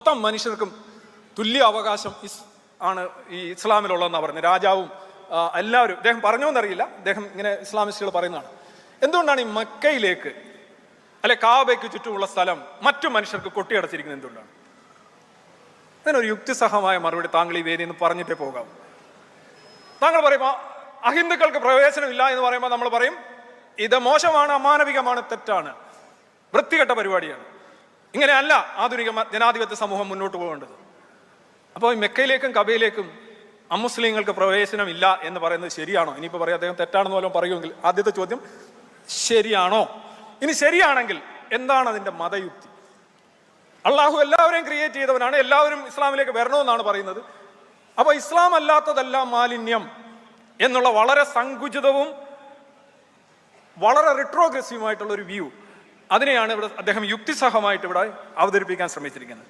മൊത്തം മനുഷ്യർക്കും തുല്യ അവകാശം ആണ് ഈ ഇസ്ലാമിലുള്ളതെന്നാണ് പറയുന്നത്. രാജാവും എല്ലാവരും, അദ്ദേഹം പറഞ്ഞോന്നറിയില്ല, അദ്ദേഹം ഇങ്ങനെ ഇസ്ലാമിസ്റ്റുകൾ പറയുന്നതാണ്. എന്തുകൊണ്ടാണ് ഈ മക്കയിലേക്ക് അല്ലെ കാബയ്ക്ക് ചുറ്റുമുള്ള സ്ഥലം മറ്റു മനുഷ്യർക്ക് കൊട്ടിയടച്ചിരിക്കുന്നത്? എന്തുകൊണ്ടാണ്? അതിനൊരു യുക്തിസഹമായ മറുപടി താങ്കൾ ഈ വേദിയിൽ നിന്ന് പറഞ്ഞിട്ടേ പോകാം. താങ്കൾ പറയുമ്പോൾ അഹിന്ദുക്കൾക്ക് പ്രവേശനമില്ല എന്ന് പറയുമ്പോൾ നമ്മൾ പറയും ഇത് മോശമാണ്, അമാനവികമാണ്, തെറ്റാണ്, വൃത്തികെട്ട പരിപാടിയാണ്. ഇങ്ങനെയല്ല ആധുനിക ജനാധിപത്യ സമൂഹം മുന്നോട്ട് പോകേണ്ടത്. അപ്പോൾ മെക്കയിലേക്കും കബയിലേക്കും അമുസ്ലിങ്ങൾക്ക് പ്രവേശനമില്ല എന്ന് പറയുന്നത് ശരിയാണോ? ഇനിയിപ്പോൾ പറയാം അദ്ദേഹം തെറ്റാണെന്ന് പോലും പറയുമെങ്കിൽ ആദ്യത്തെ ചോദ്യം ശരിയാണോ? ഇനി ശരിയാണെങ്കിൽ എന്താണ് അതിൻ്റെ മതയുക്തി? അള്ളാഹു എല്ലാവരെയും ക്രിയേറ്റ് ചെയ്തവനാണ്, എല്ലാവരും ഇസ്ലാമിലേക്ക് വരണമെന്നാണ് പറയുന്നത്. അപ്പോൾ ഇസ്ലാം അല്ലാത്തതെല്ലാം മാലിന്യം എന്നുള്ള വളരെ സങ്കുചിതവും വളരെ റിട്രോഗ്രസീവുമായിട്ടുള്ള ഒരു വ്യൂ, അതിനെയാണ് ഇവിടെ അദ്ദേഹം യുക്തിസഹമായിട്ട് ഇവിടെ അവതരിപ്പിക്കാൻ ശ്രമിച്ചിരിക്കുന്നത്.